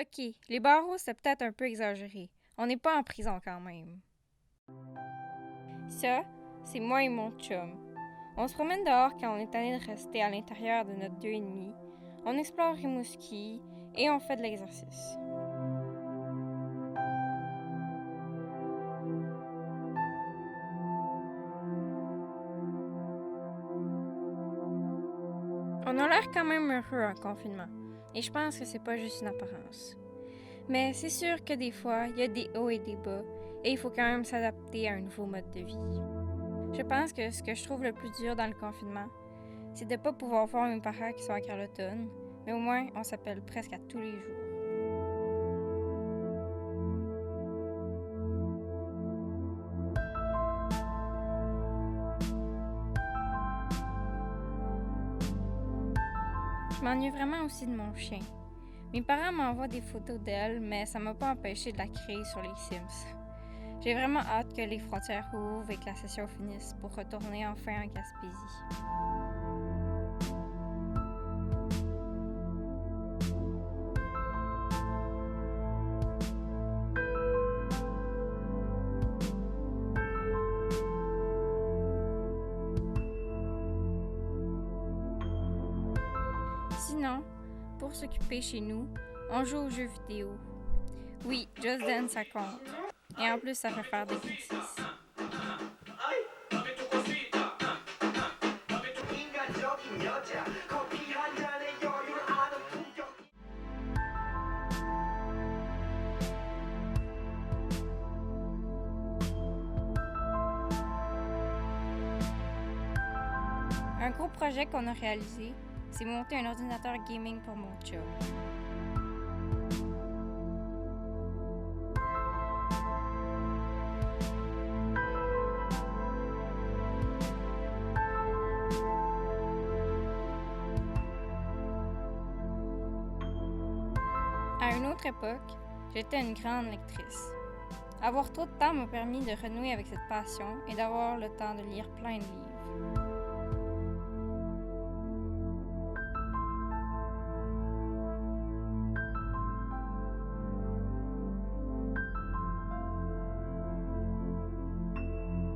Ok, les barreaux, c'est peut-être un peu exagéré. On n'est pas en prison quand même. Ça, c'est moi et mon chum. On se promène dehors quand on est tanné de rester à l'intérieur de notre 2,5. On explore Rimouski et on fait de l'exercice. On a l'air quand même heureux en confinement. Et je pense que c'est pas juste une apparence. Mais c'est sûr que des fois, il y a des hauts et des bas, et il faut quand même s'adapter à un nouveau mode de vie. Je pense que ce que je trouve le plus dur dans le confinement, c'est de ne pas pouvoir voir mes parents qui sont à Carleton, mais au moins on s'appelle presque à tous les jours. Je m'ennuie vraiment aussi de mon chien. Mes parents m'envoient des photos d'elle, mais ça m'a pas empêché de la créer sur les Sims. J'ai vraiment hâte que les frontières ouvrent et que la session finisse pour retourner enfin en Gaspésie. Sinon, pour s'occuper chez nous, on joue aux jeux vidéo. Oui, Just Dance ça compte. Et en plus, ça fait faire des exercices. Un gros projet qu'on a réalisé, c'est monter un ordinateur gaming pour mon chum. À une autre époque, j'étais une grande lectrice. Avoir trop de temps m'a permis de renouer avec cette passion et d'avoir le temps de lire plein de livres.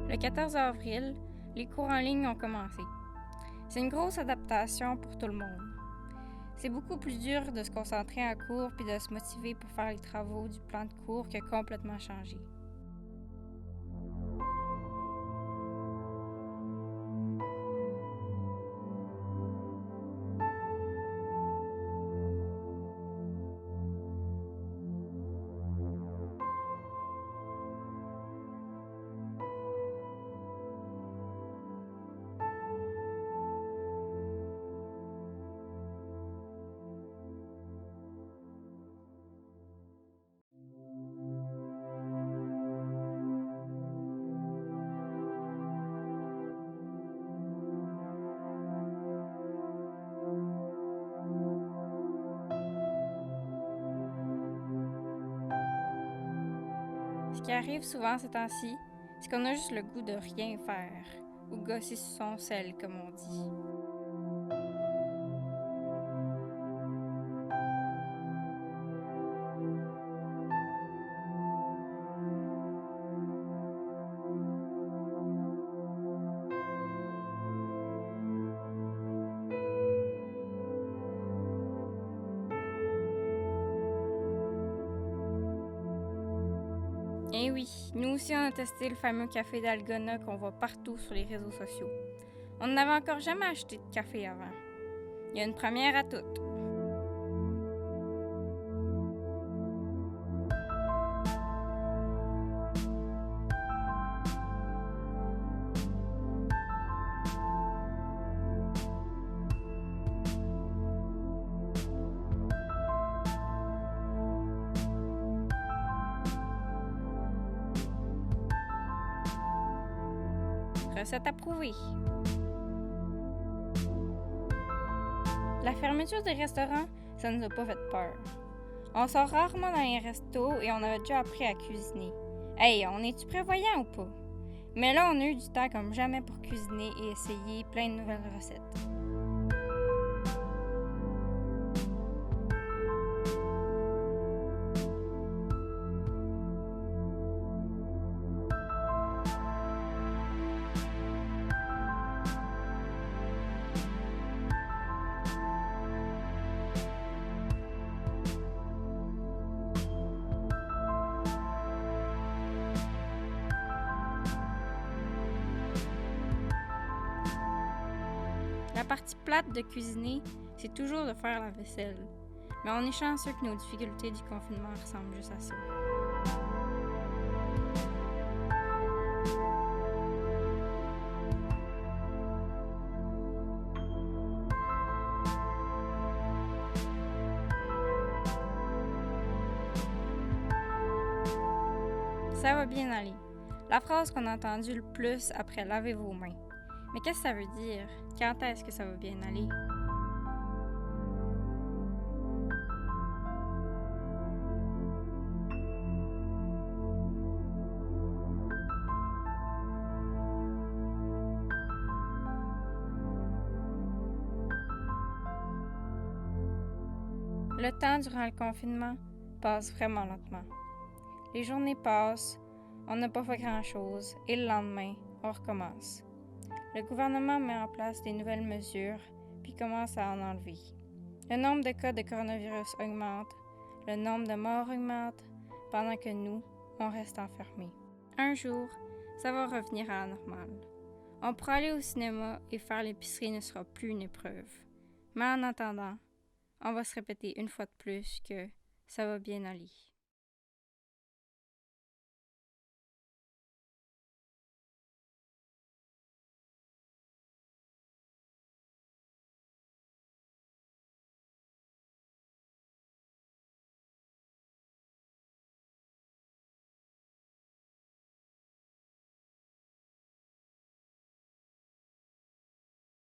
Le 14 avril, les cours en ligne ont commencé. C'est une grosse adaptation pour tout le monde. C'est beaucoup plus dur de se concentrer en cours puis de se motiver pour faire les travaux du plan de cours qui a complètement changé. Ce qui arrive souvent ces temps-ci, c'est qu'on a juste le goût de rien faire, ou gosser sur son sel, comme on dit. Eh oui, nous aussi on a testé le fameux café d'Algona qu'on voit partout sur les réseaux sociaux. On n'avait encore jamais acheté de café avant. Il y a une première à toutes. Recette approuvée. La fermeture des restaurants, ça nous a pas fait peur. On sort rarement dans les restos et on avait déjà appris à cuisiner. Hey, on est-tu prévoyant ou pas? Mais là, on a eu du temps comme jamais pour cuisiner et essayer plein de nouvelles recettes. partie plate de cuisiner, c'est toujours de faire la vaisselle. Mais on est chanceux que nos difficultés du confinement ressemblent juste à ça. Ça va bien aller. La phrase qu'on a entendue le plus après laver vos mains. Mais qu'est-ce que ça veut dire? Quand est-ce que ça va bien aller? Le temps durant le confinement passe vraiment lentement. Les journées passent, on n'a pas fait grand-chose et le lendemain, on recommence. Le gouvernement met en place des nouvelles mesures puis commence à en enlever. Le nombre de cas de coronavirus augmente, le nombre de morts augmente, pendant que nous, on reste enfermés. Un jour, ça va revenir à la normale. On pourra aller au cinéma et faire l'épicerie ne sera plus une épreuve. Mais en attendant, on va se répéter une fois de plus que ça va bien aller.